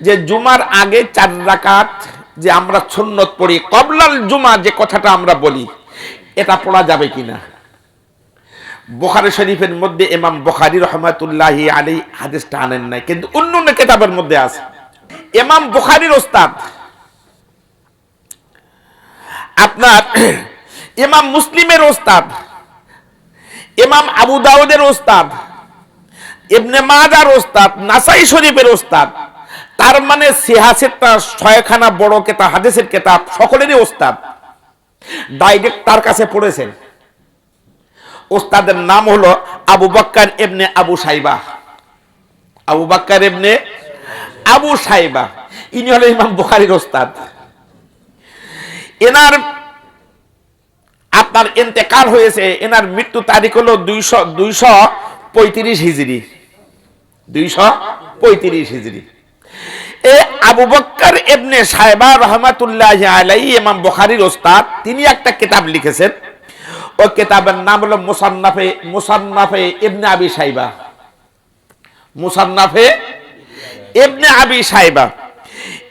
যে জুমার আগে 4 রাকাত যে আমরা সুন্নত পড়ি কবলাল জুমা, যে কথাটা আমরা বলি, এটা পড়া যাবে কিনা? বুখারী শরীফের মধ্যে ইমাম বুখারী রাহমাতুল্লাহি আলাইহি হাদিসটা আনেন নাই, কিন্তু অন্যান্য কিতাবের মধ্যে আছে। ইমাম বুখারীর ওস্তাদ আপনার ইমাম মুসলিমের ওস্তাদ, ইমাম আবু দাউদের ওস্তাদ, ইবনে মাজার ওস্তাদ, নাসাই শরীফের ওস্তাদ, তার মানে সিহাসেরটা 6খানা বড় কিতাব, হাদিসের কিতাব সকলেরই ওস্তাদ, ডাইরেক্ট তার কাছে পড়েছেন। ওস্তাদের নাম হলো আবু বকর ইবনে আবু শাইবা। আবু বকর ইবনে আবু শাইবা, ইনি হলো ইমাম বুখারীর ওস্তাদ। এনার আপনার ইন্তেকাল হয়েছে, এনার মৃত্যু তারিখ হলো 235 হিজরি, 235 হিজরি। এ আবু বকর ইবনে শাইবা রাহমাতুল্লাহি আলাইহি ইমাম বুখারীর ওস্তাদ, তিনি একটা কিতাব লিখেছেন। ওই কিতাবের নাম হলো মুসান্নাফে ইবনে আবি শাইবা। মুসান্নাফে ইবনে আবি শাইবা।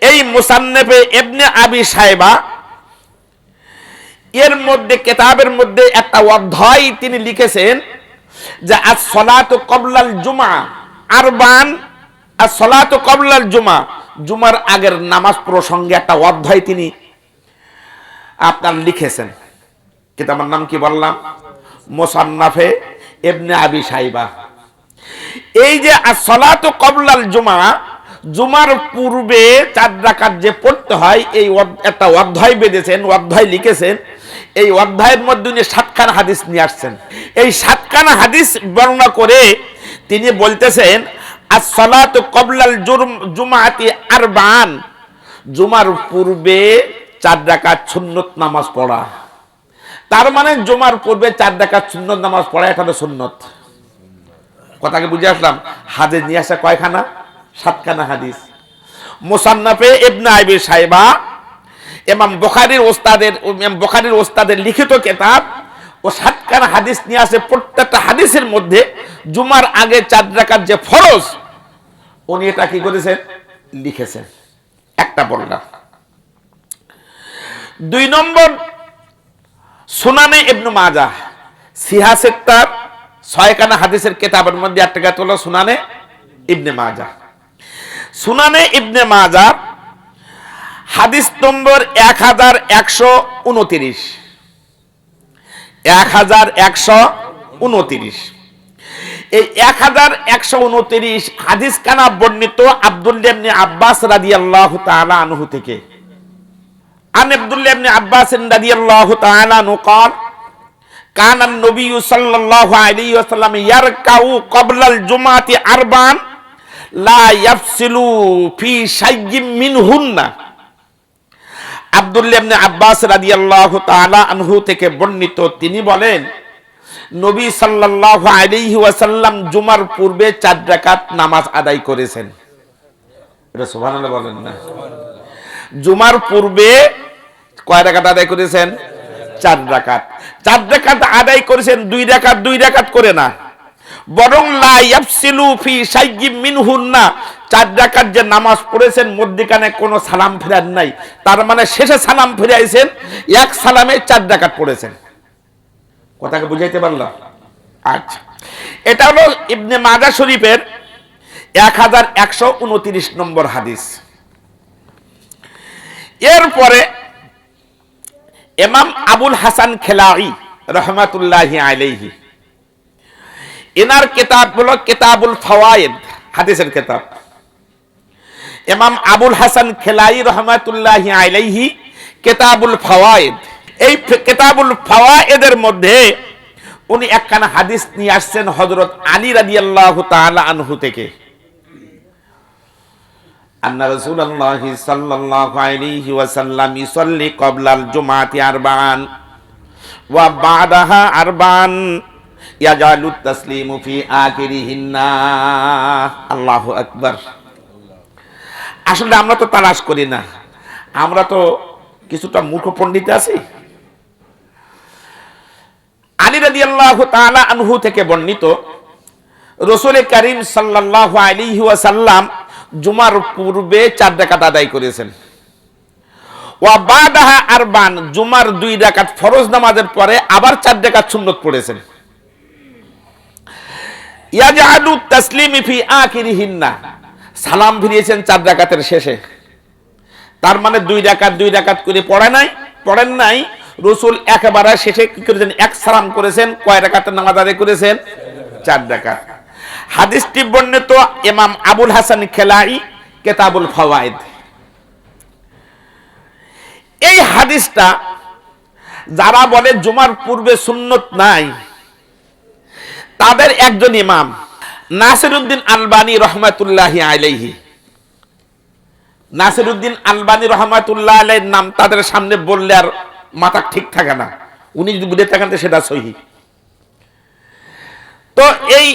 এই মুসান্নাফে ইবনে আবি শাইবা এর মধ্যে, কিতাবের মধ্যে একটা অধ্যায় তিনি লিখেছেন যে আস-সালাতু ক্বাবলাল জুমআ আরবান, আস-সালাতু ক্বাবলাল জুমআ, জুমার আগের নামাজ প্রসঙ্গে একটা অধ্যায় তিনি আপনার লিখেছেন। কিতাবের নাম কি বললাম? মুসান্নাফে ইবনে আবি শাইবা। এই যে আস-সালাতু ক্বাবলাল জুমআ, জুমার পূর্বে 4 রাকাত যে পড়তে হয়, এই একটা অধ্যায় বেঁধেছেন, অধ্যায় লিখেছেন। এই অধ্যায়ের মধ্যে উনি 7খানা হাদিস নিয়ে আসছেন। এই 7খানা হাদিস বর্ণনা করে তিনি বলতেছেন আস-সালাতু ক্বাবলাল জুমআতি আরবান, জুমার পূর্বে 4 রাকাত সুন্নত নামাজ পড়া। তার মানে জুমার পূর্বে 4 রাকাত সুন্নত নামাজ পড়া, এটা হলো সুন্নত। কথাকে বুঝে আসলাম? হাদিস নিয়ে আসা কয়খানা? 7খানা হাদিস। মুসান্নাফে ইবনে আবি শাইবা ইমাম বুখারীর ওস্তাদের লিখিত কিতাব, ও 7খানা হাদিস নিয়ে আসে। প্রত্যেকটা হাদিসের মধ্যে জুমার আগে 4 রাকাত যে ফরজ, উনি এটা কি করেছেন? লিখেছেন। একটা বললাম। 2 নম্বর, সুনানে ইবনে মাজাহ, সিহাসেত্তার 6খানা হাদিসের কিতাবের মধ্যে একটা কিতাব হলো সুনানে ইবনে মাজাহ। সুনানে ইবনে মাজাহ হাদিস নম্বর 1129, 1129। এই 1129 হাদিস কানা বর্ণিত আব্দুল্লাহ ইবনে আব্বাস রাদিয়াল্লাহু তাআলা আনহু থেকে। আন আব্দুল্লাহ ইবনে আব্বাস রাদিয়াল্লাহু তাআলা আনহু قال كان النبي صلى الله عليه وسلم يركع قبل الجمعة أربعا لا يفصل في شيء منهن। আব্দুল্লাহ ইবনে আব্বাস রাদিয়াল্লাহু তাআলা আনহু থেকে বর্ণিত, তিনি বলেন নবী সাল্লাল্লাহু আলাইহি ওয়াসাল্লাম জুমার পূর্বে 4 রাকাত নামাজ আদায় করেছেন। এটা সুবহানাল্লাহ বলেন না? জুমার পূর্বে কয় রাকাত আদায় করেছেন? 4 রাকাত। 4 রাকাত আদায় করেছেন, 2 রাকাত করে না, বরং লা ইয়াফসিলু ফি শাইয়্যিম মিনহুন্না, 4 রাকাত যে নামাজ পড়েছেন মধ্যখানে কোনো সালাম ফেরার নাই। তার মানে শেষে সালাম ফিরাইছেন, এক সালামে 4 রাকাত পড়েছেন। কথাকে বুঝাইতে পারলাম? আচ্ছা, এটা হলো ইবনে মাজাহ শরীফের 1129 নম্বর হাদিস। এরপরে ইমাম আবুল হাসান খেলাই রহমাতুল্লাহি আলাইহি, এনার কিতাব হলো কিতাবুল ফাওয়ায়েদ, হাদিসের কিতাব। ইমাম আবুল হাসান খেলাই রহমাতুল্লাহি আলাইহি কিতাবুল ফাওয়ায়েদ, এই কিতাবুল ফাওয়ায়েদের মধ্যে উনি একখানা হাদিস নিয়ে আসছেন হযরত আলী রাদিয়াল্লাহু তাআলা আনহু থেকে। আন্না রাসূলুল্লাহ সাল্লাল্লাহু আলাইহি ওয়াসাল্লাম ইসাল্লি ক্বাবলাল জুমআতি আরবাআন ওয়া বা'দাহা আরবাআন ইয়াজালুত তাসলিমু ফি আখিরিহিন্না। আল্লাহু আকবার। আসলে আমরা তো তালাশ করি না, আমরা তো কিছুটা মূর্খ পণ্ডিত আছি। আলী রাদিয়াল্লাহু তাআলা আনহু থেকে বর্ণিত, রাসূল করিম সাল্লাল্লাহু আলাইহি ওয়াসাল্লাম জুমার পূর্বে 4 রাকাত আদায় করেছেন। ওয়া বাদাহা আরবান, জুমার 2 রাকাত ফরজ নামাজের পরে আবার 4 রাকাত সুন্নত পড়েছেন। ইয়াজআলু তাসলিমি ফি আখিরিহিন্না, সালাম ফিরিয়েছেন 4 রাকাতের শেষে। তার মানে 2 রাকাত করে পড়েন নাই। রাসূল একেবারে শেষে কি করেছেন? এক সালাম করেছেন। কয় রাকাতের নামাজ আদায় করেছেন? 4 রাকাত। হাদিসটি বর্ণিত ইমাম আবুল হাসান খেলাই কিতাবুল ফাওয়ায়েদ। এই হাদিসটা যারা বলে জুমার পূর্বে সুন্নত নাই, তাদের একজন ইমাম নাসিরউদ্দিন আলবানী রহমাতুল্লাহি আলাইহি, নাসিরউদ্দিন আলবানী রহমাতুল্লাহ আলাইহির নাম তাদের সামনে বললে আর মাথা ঠিক থাকে না, উনি যদি বুঝে থাকেন সেটা সহিহ। তো এই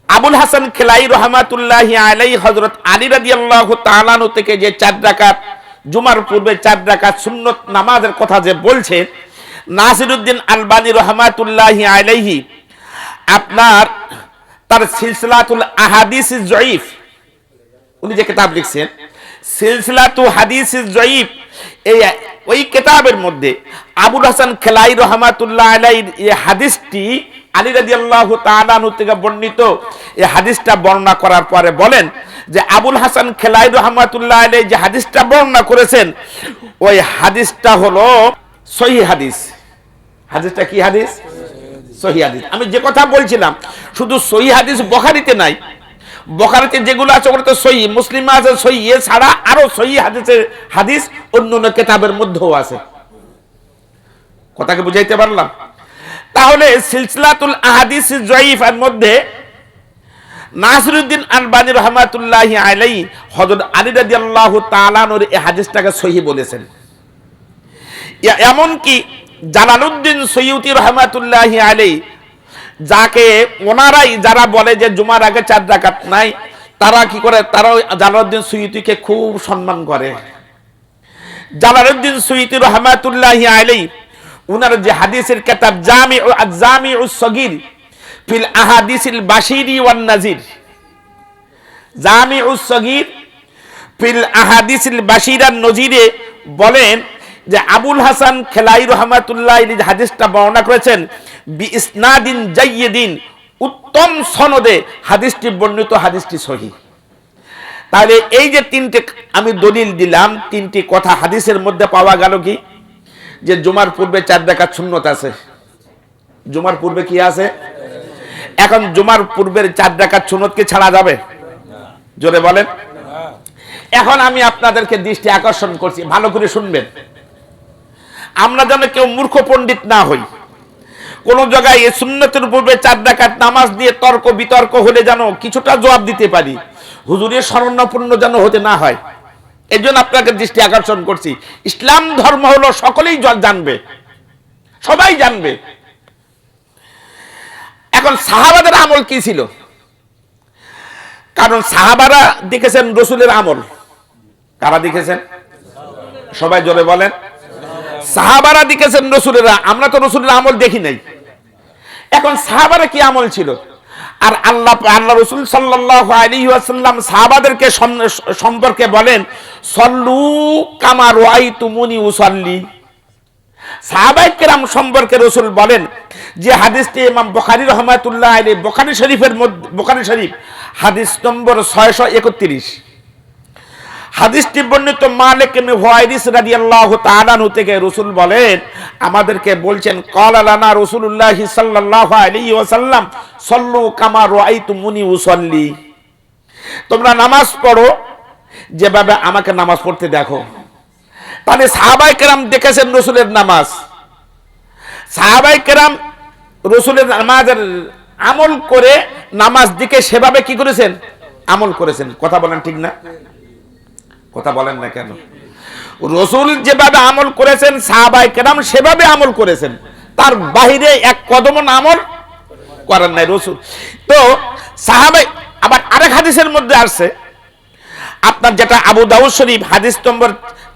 আবুল হাসান খেলাই রহমাতুল্লাহি আলাইহি হযরত আলী রাদিয়াল্লাহু তাআলা আনহু থেকে যে 4 রাকাত জুমার পূর্বে 4 রাকাত সুন্নত নামাজের কথা যে বলছেন, নাসিরউদ্দিন আলবানী রহমাতুল্লাহি আলাইহি আপনার তার সিলসিলাতুল আহাদিস যঈফ, উনি যে কিতাব লিখছেন সিলসিলাতু হাদিস যঈফ, ওই কিতাবের মধ্যে আবুল হাসান খেলাই রহমাতুল্লাহ আলাইহির এই হাদিসটি আলী রাদিয়াল্লাহু তাআলা আনহু থেকে বর্ণিত, এই হাদিসটা বর্ণনা করার পরে বলেন যে আবুল হাসান খেলাই রহমাতুল্লাহ আলাইহি যে হাদিসটা বর্ণনা করেছেন, ওই হাদিসটা হলো সহিহ হাদিস। হাদিসটা কি হাদিস? সহিহ হাদিস। আমি যে কথা বলছিলাম, শুধু সহিহ হাদিস বুখারীতে নাই, বুখারীতে যেগুলো আছে ওগুলো তো সহিহ, মুসলিমে আছে সহিহ, এছাড়া আরো সহিহ হাদিস অন্যান্য কিতাবের মধ্যেও আছে। কথাকে বুঝাইতে পারলাম? তাহলে সিলসিলাতুল আহাদিস যঈফ এর মধ্যে নাসিরউদ্দিন আলবানী রহমাতুল্লাহি আলাইহি হযরত আলী রাদিয়াল্লাহু তাআলা আনহুর এই হাদিসটাকে সহিহ বলেছেন। এমন কি জালালউদ্দিন সৈয়ুতি রহমাতুল্লাহি আলাইহি, যাকে ওনারাই যারা বলে যে জুমার আগে 4 রাকাত নাই, তারা কি করে? তারাও জালালউদ্দিন সৈয়ুতিকে খুব সম্মান করে। জালালউদ্দিন সৈয়ুতি রহমাতুল্লাহি আলাইহি উনার যে হাদিসের কিতাব জামিউস সগীর ফিল আহাদিসিল বাশিরি ওয়ান নাজির, জামিউস সগীর ফিল আহাদিসিল বাশির ওয়ান নজিরে বলেন যে আবুল হাসান খেলাই রহমাতুল্লাহ এই হাদিসটা বর্ণনা করেছেন বি ইসনাদিন জাইয়িদিন, উত্তম সনদে হাদিসটি বর্ণিত, হাদিসটি সহিহ। তাহলে এই যে 3টে আমি দলিল দিলাম, 3টি কথা হাদিসের মধ্যে পাওয়া গেল কি? যে জুমার পূর্বে 4 রাকাত সুন্নত আছে। জুমার পূর্বে কি আছে? এখন জুমার পূর্বের 4 রাকাত সুন্নত কি ছাড়া যাবে? জোরে বলেন। এখন আমি আপনাদেরকে দৃষ্টি আকর্ষণ করছি, ভালো করে শুনবেন, আমরা যেন কেউ মূর্খ পণ্ডিত না হই। কোন জায়গায় এই সুন্নতের পূর্বে 4 রাকাত নামাজ দিয়ে তর্ক বিতর্ক হলে যেন কিছুটা জবাব দিতে পারি, হুজুরের শরণাপন্ন যেন হতে না হয়। এই জন্য আপনাকে দৃষ্টি আকর্ষণ করছি। ইসলাম ধর্ম হলো সকলেই জানবে, সবাই জানবে। এখন সাহাবাদের আমল কি ছিল? কারণ সাহাবারা দেখেছেন রসুলের আমল। কারা দেখেছেন? সবাই জোরে বলেন। সাহাবারা দেখেছেন রসুলের, আমরা তো রসুলের আমল দেখি নাই। এখন সাহাবারা কি আমল ছিল? আর আল্লাহ রসুল সাল্লাল্লাহু আলাইহি ওয়াসাল্লাম সাহাবাদেরকে সম্পর্কে বলেন সল্লু কামা রাআইতুমুনি উসাল্লি। সাহাবায়ে কেরাম সম্পর্কে রসুল বলেন যে হাদিসটি ইমাম বুখারী রহমাতুল্লাহ আলাইহি বুখারী শরীফের মধ্যে, বুখারী শরীফ হাদিস নম্বর 631, হাদিসটি বর্ণিত মালিক ইবনে হুয়াইরিস রাদিয়াল্লাহু তাআলা আনহু থেকে। রাসূল বলেন, আমাদেরকে বলছেন ক্বালা লানা রাসূলুল্লাহ সাল্লাল্লাহু আলাইহি ওয়াসাল্লাম সাল্লু কামা রাআইতুমুনি উসাল্লি, তোমরা নামাজ পড়ো যেভাবে আমাকে নামাজ পড়তে দেখো। তাহলে সাহাবায়ে কেরাম দেখেছেন রাসূলের নামাজ, সাহাবায়ে কেরাম রাসূলের নামাজের আমল করে নামাজ দিকে সেভাবে কি করেছেন? আমল করেছেন। কথা বলেন ঠিক না? কথা বলেন না কেন? রাসূল যেভাবে আমল করেছেন সাহাবায়ে কেরাম সেভাবে আমল করেছেন, তার বাহিরে এক কদম আমল করেন নাই রাসূল। তো সাহাবায়ে, আবার আরেক হাদিসের মধ্যে আসছে আপনার, যেটা আবু দাউদ শরীফ হাদিস নম্বর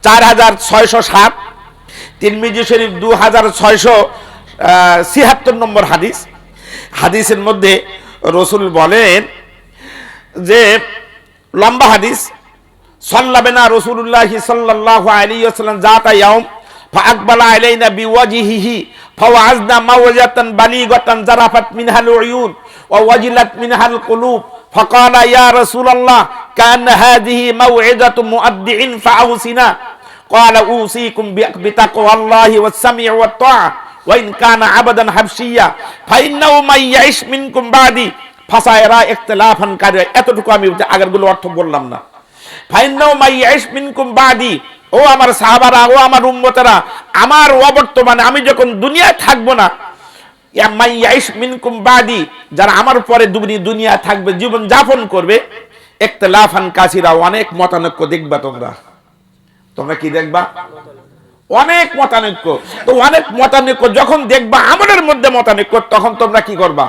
4607, তিরমিজি শরীফ 2676 নম্বর হাদিস। হাদিসের মধ্যে রাসূল বলেন যে লম্বা হাদিস। সাল্লাবেনা রাসূলুল্লাহ সাল্লাল্লাহু আলাইহি ওয়াসাল্লাম যাতা ইয়াউম ফাআকবালা আলাইনা বিওয়াজহিহি ফাওয়াজনা মাওজাতান বালিগাতান জারাফাত মিনহাল উয়ুন ওয়া ওয়াজিলাত মিনহাল কুলুব ফাকালা ইয়া রাসূলুল্লাহ কান হাযিহি মাওইযাতু মুআদ্দিন ফাআউসিনা ক্বালা উসিকুম বিতাকওয়াল্লাহি ওয়াস সামিউ ওয়াত তাআ ওয়া ইন কানা আবাদান হাবশিয়্যা ফাইন্নাহু মান ইয়াইশ মিনকুম বাদি ফাসায়রা ইখতিলাফান কারী। এতটুকু আমি আগেরগুলো অর্থ বললাম না। ফাইন্নাহু মান ইয়াইশ মিনকুম বাদি, ও আমার সাহাবারা, ও আমার উম্মতেরা, আমার অবর্তমানে আমি যখন দুনিয়ায় থাকবো না, মান ইয়াইশ মিনকুম বাদি, যারা আমার পরে দুনিয়া থাকবে, জীবন যাপন করবে, ইখতিলাফান কাসীরা, অনেক মতানৈক্য দেখবা তোমরা কি দেখবা? অনেক মতানৈক্য। তো অনেক মতানৈক্য যখন দেখবা, আমাদের মধ্যে মতানৈক্য, তখন তোমরা কি করবা?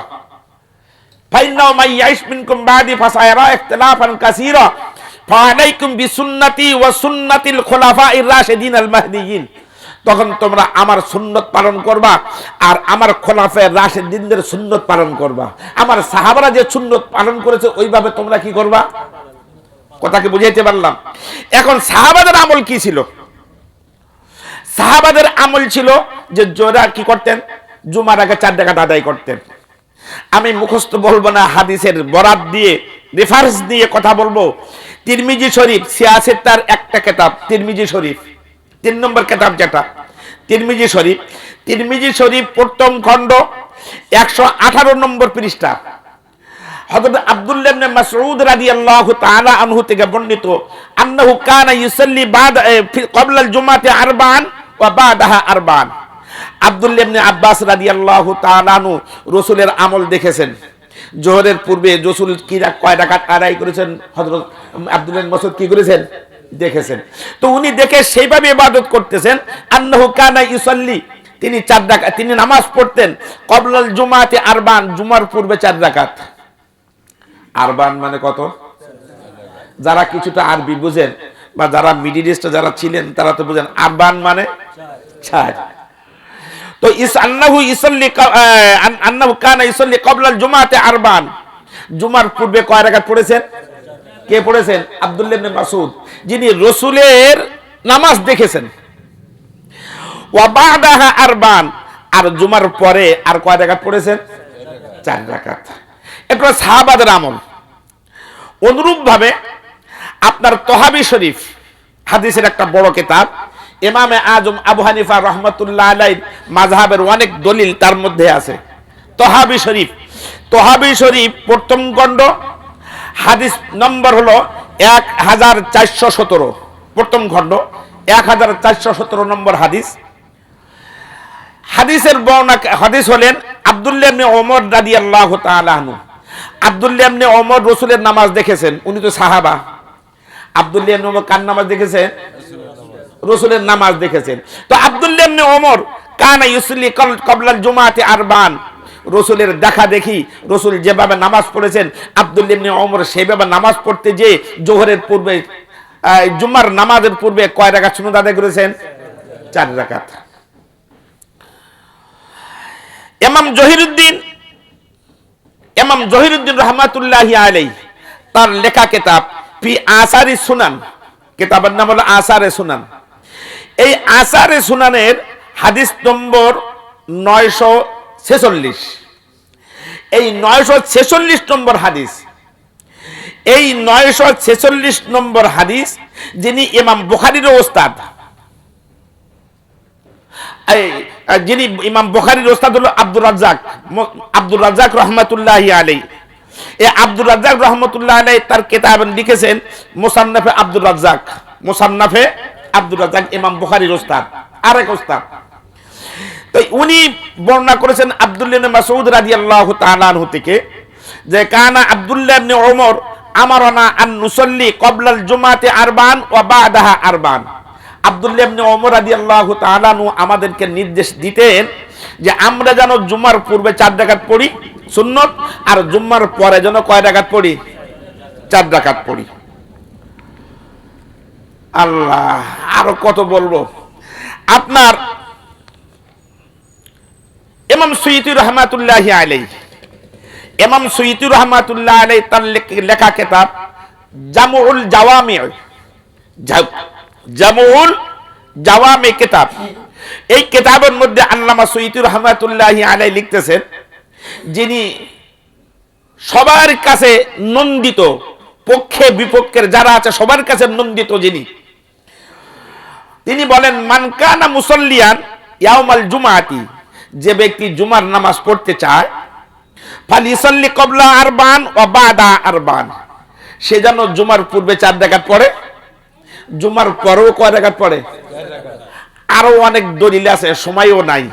ফাইন্নাহু মান ইয়াইশ মিনকুম বাদি ফাসায়রা ইখতিলাফান কাসীরা ফাআলাইকুম বিসুন্নতি ওয়া সুন্নাতিল খুলাফাইর রাশিদিন আল মাহদিয়িন। তখন তোমরা আমার সুন্নত পালন করবা আর আমার খোলাফায়ে রাশিদিনদের সুন্নত পালন করবা। আমার সাহাবারা যে সুন্নত পালন করেছে ওইভাবে তোমরা কি করবা? কথা কি বুঝাইতে পারলাম? এখন সাহাবাদের আমল কি ছিল? সাহাবাদের আমল ছিল যে যারা কি করতেন, জুমার আগে 4 রাকাত আদায় করতেন। আমি মুখস্থ বলবো না, হাদিসের বরাত দিয়ে রেফারেন্স দিয়ে কথা বলবো। তিরমিজি শরীফ 86 তার একটা কিতাব তিরমিজি শরীফ, 3 নম্বর কিতাব যেটা তিরমিজি শরীফ প্রথম খণ্ড 118 নম্বর পৃষ্ঠা। হযরত আব্দুল্লাহ ইবনে মাসউদ রাদিয়াল্লাহু তাআলা আনহু থেকে বর্ণিত, আন্নাহু কানা ইউসাল্লি বা'দা ক্বাবলা আল জুমাতি আরবা'আন ওয়া বা'দাহা আরবা'আন। আব্দুল্লাহ ইবনে আব্বাস রাদিয়াল্লাহু তাআলা আনহু রাসূলের আমল দেখেছেন। জোহরের পূর্বে রাসূল কয় রাকাত আদায় করেছেন, হযরত আব্দুল্লাহ ইবনে মাসউদ কি করেছেন দেখেছেন। তো উনি দেখে সেইভাবে ইবাদত করতেছেন। আন্নাহু কানা ইউসাল্লি, তিনি 4 রাকাত তিনি নামাজ পড়তেন, ক্বাবলাল জুমাতি আরবা'আন, জুমার পূর্বে 4 রাকাত। আরবা'আন মানে কত? যারা কিছুটা আরবি বুঝেন বা যারা মিডল ইস্টে যারা ছিলেন তারা তো বুঝেন, আরবা'আন মানে 4। তো আন্নাহু কানা ইউসাল্লি ক্বাবলাল জুমাতি আরবা'আন, জুমার পূর্বে কয় রাকাত পড়েছেন? কে পড়েছেন? আব্দুল্লাহ ইবনে মাসউদ, যিনি রাসূলের নামাজ দেখেছেন। ওয়া বা'দাহা আরবা'আন, আর জুমার পরে আর কয় রাকাত পড়েছেন? 4 রাকাত। এটা সাহাবাদের আমল। অনুরূপ ভাবে আপনার তহাবি শরীফ হাদিসের একটা বড় কিতাব, ইমামে আজম আবু হানিফা রাহমাতুল্লাহ আলাইহির মাযহাবের অনেক দলিল তার মধ্যে আছে। তহাবি শরীফ প্রথম খণ্ড হাদিস নম্বর হলো 1417, প্রথম খণ্ড 1417 নম্বর হাদিস। হাদিসের হাদিস হলেন আব্দুল্লাহ ইবনে ওমর রাদিয়াল্লাহু তাআলা আনহু। আব্দুল্লাহ ইবনে ওমর রাসূলের নামাজ দেখেছেন, উনি তো সাহাবা। আব্দুল্লাহ ইবনে ওমর কার নামাজ দেখেছেন? রাসূলের নামাজ দেখেছেন। তো আব্দুল্লাহ ইবনে ওমর কানা ইউসাল্লি ক্বাবলাল জুমাতি আরবা'আন, রাসূলের দেখা দেখি রাসূল যেভাবে নামাজ পড়েছেন, আব্দুল্লাহ ইবনে ওমর সেভাবে নামাজ পড়তে যে জোহরের পূর্বে জুমার নামাজের পূর্বে কয় রাকাত সুন্নাত আদায় করেছেন? 4 রাকাত। ইমাম জহিরুদ্দিন রাহমাতুল্লাহি আলাইহি তার লেখা কিতাব ফি আসারি সুনান, কিতাবের নাম হলো আসারে সুনান। এই আসারে সুনানের হাদিস নম্বর 946, এই 946 নম্বর হাদিস, এই 946 নম্বর হাদিস যিনি ইমাম বুখারীর ওস্তাদ, যিনি ইমাম বুখারীর ওস্তাদ হলো আব্দুর রাজ্জাক রাহমাতুল্লাহি আলাইহি। এই আব্দুর রাজ্জাক রাহমাতুল্লাহি আলাইহি তার কিতাব লিখেছেন মুসান্নাফে আব্দুর রাজ্জাক, ইমাম বুখারীর ওস্তাদ, আরেক ওস্তাদ। তো উনি বর্ণনা করেছেন আব্দুল্লাহ ইবনে মাসউদ রাদিয়াল্লাহু তাআলা আনহু থেকে, যে কানা আব্দুল্লাহ ইবনে ওমর আমারানা আন নুসাল্লি ক্বাবলাল জুমাতি আরবা'আন ওয়া বা'দাহা আরবা'আন। আব্দুল্লাহ ইবনে ওমর রাদিয়াল্লাহু তাআলা আনহু আমাদেরকে নির্দেশ দিতেন যে আমরা যেন জুমার পূর্বে 4 রাকাত পড়ি সুন্নত, আর জুমার পরে যেন কয় রাকাত পড়ি? 4 রাকাত পড়ি। আল্লাহ, আরো কত বলবো। আপনার ইমাম সুয়ুতী রাহমাতুল্লাহি আলাইহি তার লেখা কিতাব জামউল জাওয়ামি, জামউল জাওয়ামি কিতাব। এই কিতাবের মধ্যে আল্লামা সুয়ুতী রাহমাতুল্লাহি আলাইহি লিখতেছেন, যিনি সবার কাছে নন্দিত, পক্ষে বিপক্ষের যারা আছে সবার কাছে নন্দিত যিনি, তিনি বলেন মান কানা মুসাল্লিয়ান ইয়াউমাল জুমাআতি, যে ব্যক্তি জুমার নামাজ পড়তে চায়, ফালিসাল্লি ক্বাবলা আরবান ওয়া বাদা আরবান, সে যেন জুমার পূর্বে 4 রাকাত পড়ে, জুমার পরেও কয় রাকাত পড়ে। আরো অনেক দলিল আছে, সময়ও নাই।